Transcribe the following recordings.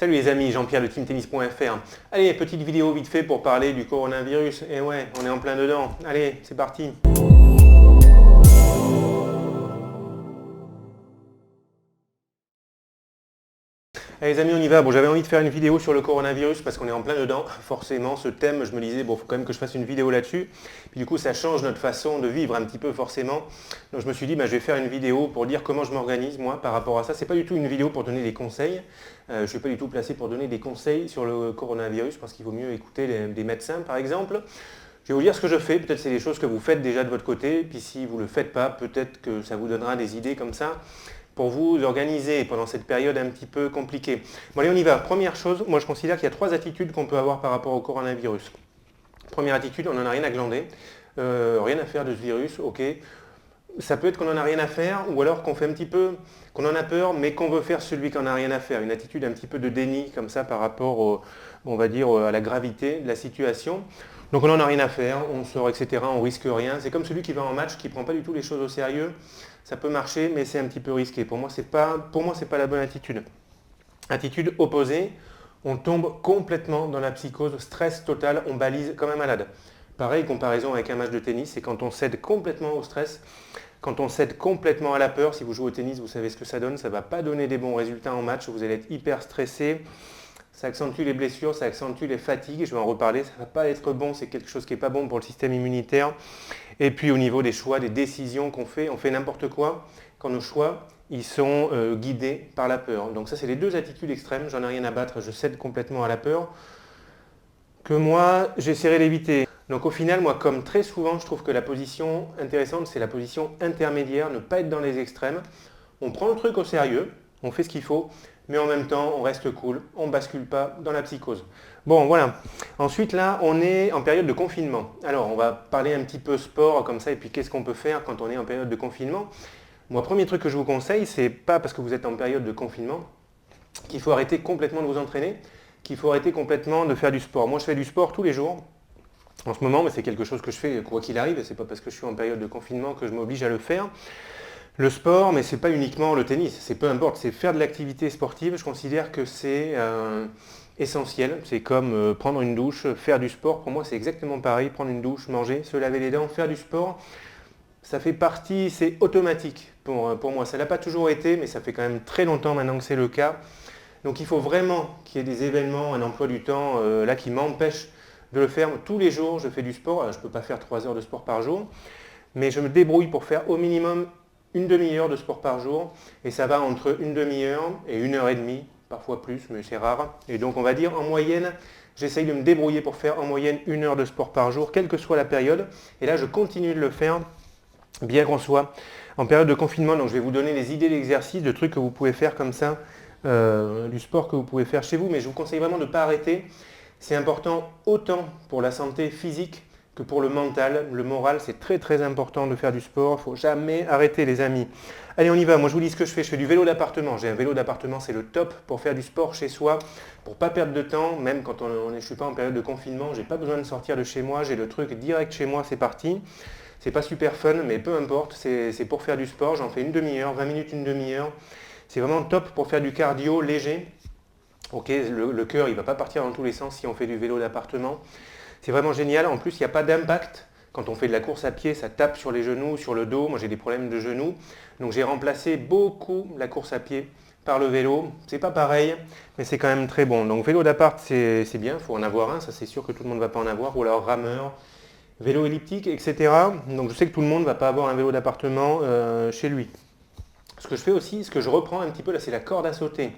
Salut les amis, Jean-Pierre de teamtennis.fr. Allez, petite vidéo vite fait pour parler du coronavirus. Et ouais, on est en plein dedans. Allez, c'est parti. Allez les amis, on y va. Bon, j'avais envie de faire une vidéo sur le coronavirus parce qu'on est en plein dedans. Forcément, ce thème, je me disais, bon, il faut quand même que je fasse une vidéo là-dessus. Puis du coup, ça change notre façon de vivre un petit peu forcément. Donc je me suis dit, je vais faire une vidéo pour dire comment je m'organise moi par rapport à ça. C'est pas du tout une vidéo pour donner des conseils. Je ne suis pas du tout placé pour donner des conseils sur le coronavirus. Je pense qu'il vaut mieux écouter des médecins par exemple. Je vais vous dire ce que je fais. Peut-être c'est des choses que vous faites déjà de votre côté. Puis si vous ne le faites pas, peut-être que ça vous donnera des idées comme ça pour vous organiser pendant cette période un petit peu compliquée. Bon allez, on y va. Première chose, moi je considère qu'il y a 3 attitudes qu'on peut avoir par rapport au coronavirus. Première attitude, on n'en a rien à glander, rien à faire de ce virus, ok. Ça peut être qu'on n'en a rien à faire, ou alors qu'on fait un petit peu, qu'on en a peur, mais qu'on veut faire celui qui n'en a rien à faire. Une attitude un petit peu de déni, comme ça, par rapport, on va dire, à la gravité de la situation. Donc on n'en a rien à faire, on sort, etc., on risque rien. C'est comme celui qui va en match, qui ne prend pas du tout les choses au sérieux. Ça peut marcher, mais c'est un petit peu risqué. Pour moi, ce n'est pas la bonne attitude. Attitude opposée, on tombe complètement dans la psychose, stress total, on balise comme un malade. Pareil, comparaison avec un match de tennis, c'est quand on cède complètement au stress, quand on cède complètement à la peur. Si vous jouez au tennis, vous savez ce que ça donne, ça ne va pas donner des bons résultats en match, vous allez être hyper stressé, ça accentue les blessures, ça accentue les fatigues, je vais en reparler, ça ne va pas être bon, c'est quelque chose qui n'est pas bon pour le système immunitaire. Et puis au niveau des choix, des décisions qu'on fait, on fait n'importe quoi quand nos choix ils sont guidés par la peur. Donc ça c'est les 2 attitudes extrêmes, j'en ai rien à battre, je cède complètement à la peur, que moi j'essaierai d'éviter. Donc au final, moi comme très souvent, je trouve que la position intéressante c'est la position intermédiaire, ne pas être dans les extrêmes. On prend le truc au sérieux, on fait ce qu'il faut, mais en même temps on reste cool, on ne bascule pas dans la psychose. Bon voilà, ensuite là on est en période de confinement. Alors on va parler un petit peu sport comme ça et puis qu'est-ce qu'on peut faire quand on est en période de confinement. Moi premier truc que je vous conseille, c'est pas parce que vous êtes en période de confinement qu'il faut arrêter complètement de vous entraîner, qu'il faut arrêter complètement de faire du sport. Moi je fais du sport tous les jours. En ce moment, mais c'est quelque chose que je fais quoi qu'il arrive, et c'est pas parce que je suis en période de confinement que je m'oblige à le faire. Le sport, mais c'est pas uniquement le tennis, c'est peu importe, c'est faire de l'activité sportive, je considère que c'est essentiel. C'est comme prendre une douche, faire du sport, pour moi c'est exactement pareil, prendre une douche, manger, se laver les dents, faire du sport, ça fait partie, c'est automatique pour moi. Ça l'a pas toujours été, mais ça fait quand même très longtemps maintenant que c'est le cas. Donc il faut vraiment qu'il y ait des événements, un emploi du temps là qui m'empêche de le faire. Tous les jours, je fais du sport. Je ne peux pas faire 3 heures de sport par jour, mais je me débrouille pour faire au minimum une demi-heure de sport par jour. Et ça va entre une demi-heure et 1h30, parfois plus, mais c'est rare. Et donc on va dire en moyenne, j'essaye de me débrouiller pour faire en moyenne 1 heure de sport par jour, quelle que soit la période. Et là, je continue de le faire, bien qu'on soit en période de confinement. Donc je vais vous donner des idées d'exercices, de trucs que vous pouvez faire comme ça, du sport que vous pouvez faire chez vous. Mais je vous conseille vraiment de ne pas arrêter. C'est important autant pour la santé physique que pour le mental. Le moral, c'est très très important de faire du sport. Il ne faut jamais arrêter les amis. Allez, on y va. Moi, je vous dis ce que je fais. Je fais du vélo d'appartement. J'ai un vélo d'appartement, c'est le top pour faire du sport chez soi, pour ne pas perdre de temps. Même quand je ne suis pas en période de confinement, je n'ai pas besoin de sortir de chez moi. J'ai le truc direct chez moi, c'est parti. C'est pas super fun, mais peu importe. C'est pour faire du sport. J'en fais une demi-heure, 20 minutes, une demi-heure. C'est vraiment top pour faire du cardio léger. Ok, le cœur il ne va pas partir dans tous les sens si on fait du vélo d'appartement. C'est vraiment génial. En plus, il n'y a pas d'impact. Quand on fait de la course à pied, ça tape sur les genoux, sur le dos. Moi, j'ai des problèmes de genoux. Donc, j'ai remplacé beaucoup la course à pied par le vélo. C'est pas pareil, mais c'est quand même très bon. Donc, vélo d'appart, c'est bien. Il faut en avoir un. Ça, c'est sûr que tout le monde ne va pas en avoir. Ou alors rameur, vélo elliptique, etc. Donc, je sais que tout le monde ne va pas avoir un vélo d'appartement chez lui. Ce que je fais aussi, ce que je reprends un petit peu là, c'est la corde à sauter.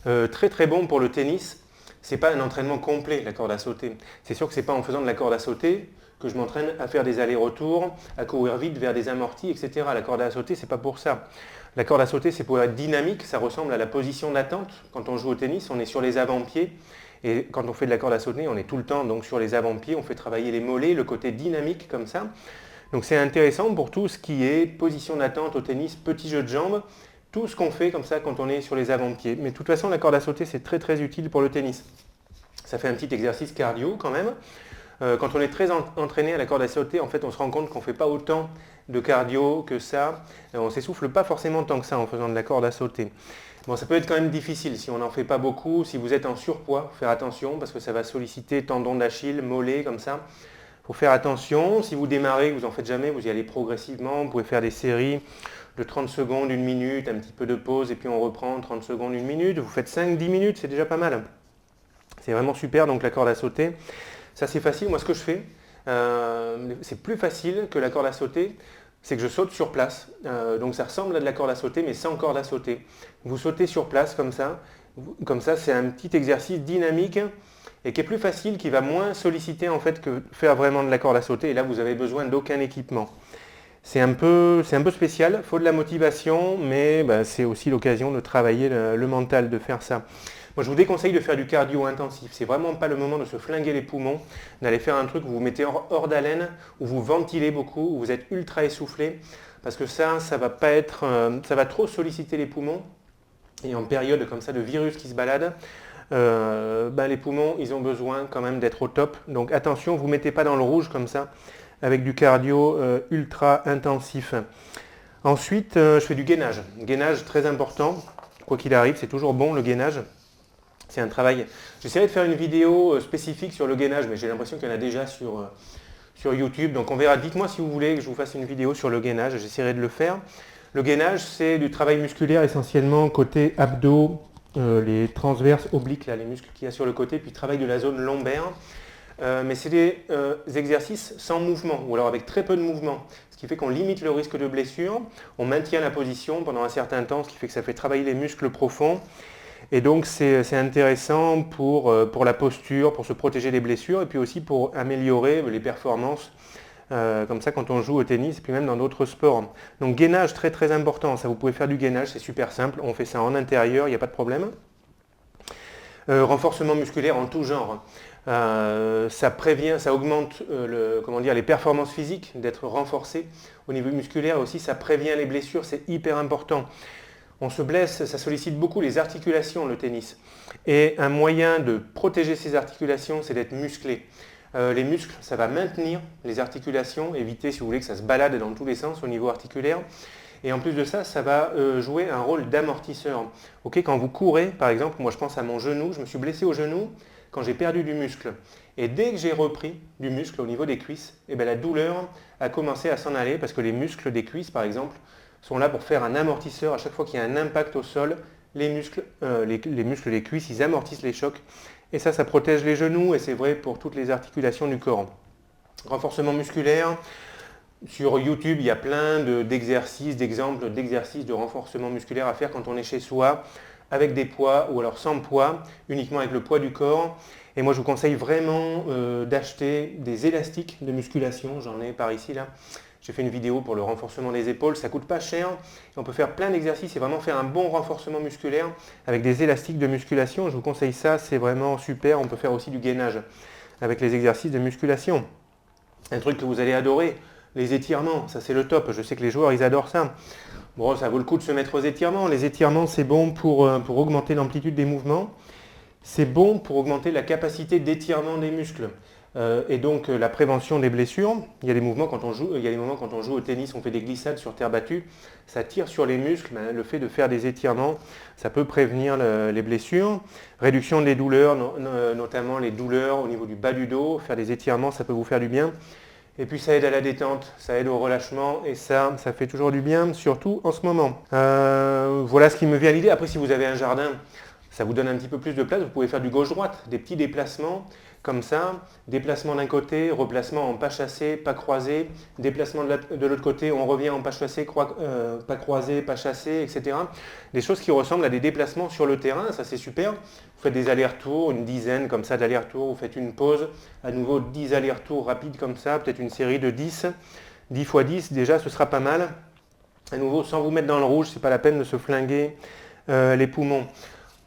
Très très bon pour le tennis. C'est pas un entraînement complet la corde à sauter. C'est sûr que c'est pas en faisant de la corde à sauter que je m'entraîne à faire des allers-retours, à courir vite vers des amortis, etc. La corde à sauter, c'est pas pour ça. La corde à sauter, c'est pour être dynamique. Ça ressemble à la position d'attente. Quand on joue au tennis, on est sur les avant-pieds. Et quand on fait de la corde à sauter, on est tout le temps donc sur les avant-pieds. On fait travailler les mollets, le côté dynamique comme ça. Donc c'est intéressant pour tout ce qui est position d'attente au tennis, petit jeu de jambes. Tout ce qu'on fait comme ça quand on est sur les avant-pieds. Mais de toute façon, la corde à sauter, c'est très très utile pour le tennis. Ça fait un petit exercice cardio quand même. Quand on est très entraîné à la corde à sauter, en fait, on se rend compte qu'on ne fait pas autant de cardio que ça. On ne s'essouffle pas forcément tant que ça en faisant de la corde à sauter. Bon, ça peut être quand même difficile si on n'en fait pas beaucoup. Si vous êtes en surpoids, faire attention parce que ça va solliciter tendons d'Achille, mollets, comme ça. Il faut faire attention. Si vous démarrez, vous n'en faites jamais, vous y allez progressivement. Vous pouvez faire des séries de 30 secondes, 1 minute, un petit peu de pause et puis on reprend 30 secondes, 1 minute. Vous faites 5-10 minutes, c'est déjà pas mal. C'est vraiment super, donc la corde à sauter. Ça c'est facile. Moi ce que je fais, c'est plus facile que la corde à sauter. C'est que je saute sur place. Donc ça ressemble à de la corde à sauter, mais sans corde à sauter. Vous sautez sur place comme ça. Comme ça, c'est un petit exercice dynamique et qui est plus facile, qui va moins solliciter en fait que faire vraiment de la corde à sauter. Et là, vous avez besoin d'aucun équipement. C'est un peu spécial, il faut de la motivation, mais c'est aussi l'occasion de travailler le mental, de faire ça. Moi, je vous déconseille de faire du cardio intensif. C'est vraiment pas le moment de se flinguer les poumons, d'aller faire un truc où vous vous mettez hors d'haleine, où vous ventilez beaucoup, où vous êtes ultra essoufflé, parce que ça va pas être, ça va trop solliciter les poumons. Et en période comme ça de virus qui se balade, les poumons, ils ont besoin quand même d'être au top. Donc attention, vous ne mettez pas dans le rouge comme ça, avec du cardio ultra intensif. Ensuite, je fais du gainage. Gainage très important, quoi qu'il arrive, c'est toujours bon le gainage. C'est un travail. J'essaierai de faire une vidéo spécifique sur le gainage, mais j'ai l'impression qu'il y en a déjà sur YouTube. Donc on verra. Dites-moi si vous voulez que je vous fasse une vidéo sur le gainage. J'essaierai de le faire. Le gainage, c'est du travail musculaire essentiellement côté abdos, les transverses obliques, là, les muscles qu'il y a sur le côté, puis travail de la zone lombaire. Mais c'est des exercices sans mouvement, ou alors avec très peu de mouvement, ce qui fait qu'on limite le risque de blessure, on maintient la position pendant un certain temps, ce qui fait que ça fait travailler les muscles profonds. Et donc c'est intéressant pour la posture, pour se protéger des blessures, et puis aussi pour améliorer les performances, comme ça quand on joue au tennis, et puis même dans d'autres sports. Donc gainage, très très important, ça vous pouvez faire du gainage, c'est super simple, on fait ça en intérieur, il n'y a pas de problème. Renforcement musculaire en tout genre. Ça prévient, ça augmente les performances physiques, d'être renforcé au niveau musculaire, aussi ça prévient les blessures, c'est hyper important. On se blesse, ça sollicite beaucoup les articulations, le tennis. Et un moyen de protéger ces articulations, c'est d'être musclé. Les muscles, ça va maintenir les articulations, éviter, si vous voulez, que ça se balade dans tous les sens au niveau articulaire. Et en plus de ça, ça va jouer un rôle d'amortisseur. Quand vous courez, par exemple, moi je pense à mon genou, je me suis blessé au genou quand j'ai perdu du muscle. Et dès que j'ai repris du muscle au niveau des cuisses, la douleur a commencé à s'en aller parce que les muscles des cuisses, par exemple, sont là pour faire un amortisseur. À chaque fois qu'il y a un impact au sol, les muscles des cuisses, ils amortissent les chocs. Et ça protège les genoux et c'est vrai pour toutes les articulations du corps. Renforcement musculaire. Sur YouTube, il y a plein d'exercices, d'exemples d'exercices de renforcement musculaire à faire quand on est chez soi, avec des poids ou alors sans poids, uniquement avec le poids du corps. Et moi, je vous conseille vraiment d'acheter des élastiques de musculation. J'en ai par ici, là. J'ai fait une vidéo pour le renforcement des épaules, ça ne coûte pas cher. Et on peut faire plein d'exercices et vraiment faire un bon renforcement musculaire avec des élastiques de musculation. Je vous conseille ça, c'est vraiment super. On peut faire aussi du gainage avec les exercices de musculation. Un truc que vous allez adorer, les étirements, ça c'est le top. Je sais que les joueurs, ils adorent ça. Bon, ça vaut le coup de se mettre aux étirements. Les étirements, c'est bon pour augmenter l'amplitude des mouvements. C'est bon pour augmenter la capacité d'étirement des muscles. Et donc la prévention des blessures. Il y a des moments quand on joue au tennis, on fait des glissades sur terre battue, ça tire sur les muscles. Le fait de faire des étirements, ça peut prévenir les blessures. Réduction des douleurs, notamment les douleurs au niveau du bas du dos. Faire des étirements, ça peut vous faire du bien. Et puis ça aide à la détente, ça aide au relâchement et ça fait toujours du bien, surtout en ce moment. Voilà ce qui me vient à l'idée. Après, si vous avez un jardin, ça vous donne un petit peu plus de place, vous pouvez faire du gauche-droite, des petits déplacements comme ça, déplacement d'un côté, replacement en pas chassé, pas croisé, déplacement de l'autre côté, on revient en pas chassé, pas croisé, pas chassé, etc. Des choses qui ressemblent à des déplacements sur le terrain, ça c'est super. Vous faites des allers-retours, une dizaine comme ça d'allers-retours, vous faites une pause, à nouveau 10 allers-retours rapides comme ça, peut-être une série de 10, 10 x 10, déjà ce sera pas mal. À nouveau, sans vous mettre dans le rouge, c'est pas la peine de se flinguer les poumons.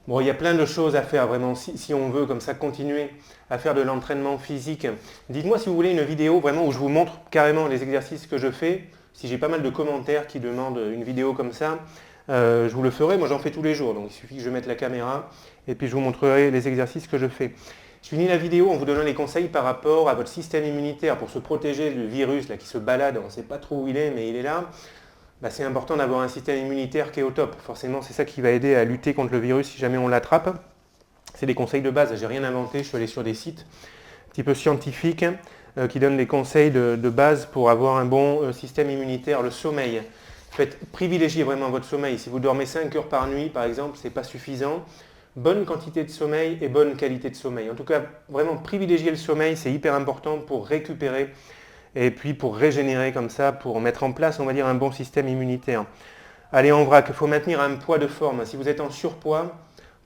Bon, il y a plein de choses à faire vraiment, si on veut comme ça continuer à faire de l'entraînement physique. Dites-moi si vous voulez une vidéo vraiment où je vous montre carrément les exercices que je fais. Si j'ai pas mal de commentaires qui demandent une vidéo comme ça, je vous le ferai. Moi j'en fais tous les jours, donc il suffit que je mette la caméra et puis je vous montrerai les exercices que je fais. Je finis la vidéo en vous donnant les conseils par rapport à votre système immunitaire pour se protéger du virus là, qui se balade, on ne sait pas trop où il est, mais il est là. c'est important d'avoir un système immunitaire qui est au top. Forcément, c'est ça qui va aider à lutter contre le virus si jamais on l'attrape. C'est des conseils de base, j'ai rien inventé, je suis allé sur des sites un petit peu scientifiques qui donnent des conseils de base pour avoir un bon système immunitaire. Le sommeil, privilégiez vraiment votre sommeil. Si vous dormez 5 heures par nuit, par exemple, ce n'est pas suffisant. Bonne quantité de sommeil et bonne qualité de sommeil. En tout cas, vraiment privilégier le sommeil, c'est hyper important pour récupérer et puis pour régénérer comme ça, pour mettre en place, on va dire, un bon système immunitaire. Allez en vrac, il faut maintenir un poids de forme. Si vous êtes en surpoids,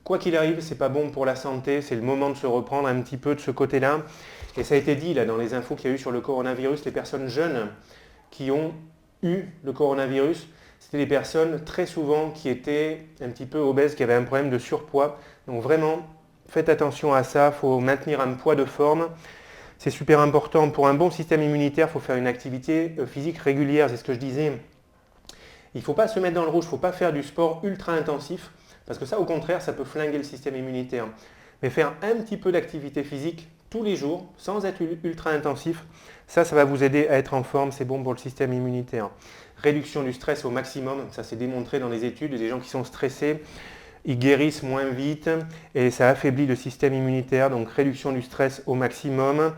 quoi qu'il arrive, ce n'est pas bon pour la santé, c'est le moment de se reprendre un petit peu de ce côté-là. Et ça a été dit là dans les infos qu'il y a eu sur le coronavirus, les personnes jeunes qui ont eu le coronavirus, c'était des personnes très souvent qui étaient un petit peu obèses, qui avaient un problème de surpoids. Donc vraiment, faites attention à ça, il faut maintenir un poids de forme. C'est super important. Pour un bon système immunitaire, il faut faire une activité physique régulière, c'est ce que je disais. Il ne faut pas se mettre dans le rouge, il ne faut pas faire du sport ultra intensif, parce que ça, au contraire, ça peut flinguer le système immunitaire. Mais faire un petit peu d'activité physique tous les jours, sans être ultra intensif, ça va vous aider à être en forme, c'est bon pour le système immunitaire. Réduction du stress au maximum, ça s'est démontré dans les études, des gens qui sont stressés, ils guérissent moins vite et ça affaiblit le système immunitaire, donc réduction du stress au maximum.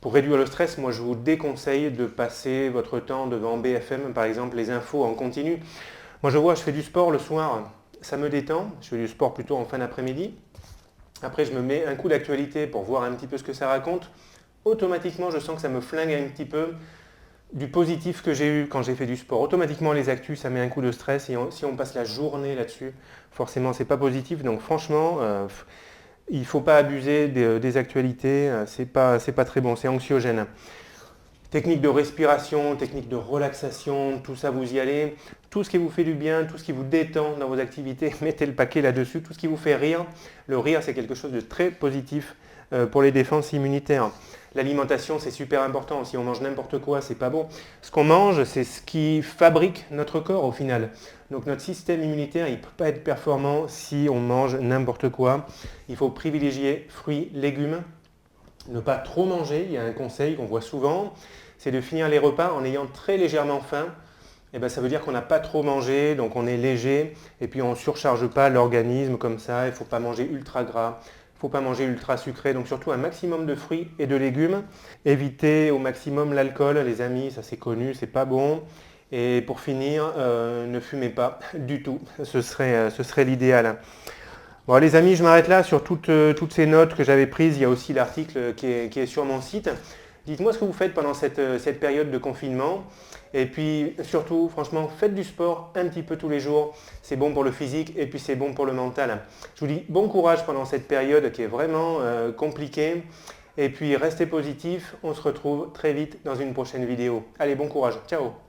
Pour réduire le stress, moi je vous déconseille de passer votre temps devant BFM, par exemple, les infos en continu. Moi je fais du sport le soir, ça me détend, je fais du sport plutôt en fin d'après-midi. Après je me mets un coup d'actualité pour voir un petit peu ce que ça raconte. Automatiquement je sens que ça me flingue un petit peu du positif que j'ai eu quand j'ai fait du sport. Automatiquement les actus, ça met un coup de stress et si on passe la journée là-dessus, forcément c'est pas positif. Donc franchement, il ne faut pas abuser des actualités, c'est pas très bon, c'est anxiogène. Technique de respiration, technique de relaxation, tout ça vous y allez. Tout ce qui vous fait du bien, tout ce qui vous détend dans vos activités, mettez le paquet là-dessus. Tout ce qui vous fait rire, le rire c'est quelque chose de très positif pour les défenses immunitaires. L'alimentation c'est super important, si on mange n'importe quoi c'est pas bon. Ce qu'on mange c'est ce qui fabrique notre corps au final. Donc notre système immunitaire il ne peut pas être performant si on mange n'importe quoi. Il faut privilégier fruits, légumes. Ne pas trop manger, il y a un conseil qu'on voit souvent, c'est de finir les repas en ayant très légèrement faim. Et ça veut dire qu'on n'a pas trop mangé, donc on est léger, et puis on ne surcharge pas l'organisme comme ça, il ne faut pas manger ultra gras, il ne faut pas manger ultra sucré, donc surtout un maximum de fruits et de légumes. Évitez au maximum l'alcool, les amis, ça c'est connu, c'est pas bon. Et pour finir, ne fumez pas du tout, ce serait l'idéal. Bon les amis, je m'arrête là sur toutes ces notes que j'avais prises. Il y a aussi l'article qui est sur mon site. Dites-moi ce que vous faites pendant cette période de confinement. Et puis surtout, franchement, faites du sport un petit peu tous les jours. C'est bon pour le physique et puis c'est bon pour le mental. Je vous dis bon courage pendant cette période qui est vraiment compliquée. Et puis restez positifs. On se retrouve très vite dans une prochaine vidéo. Allez, bon courage. Ciao.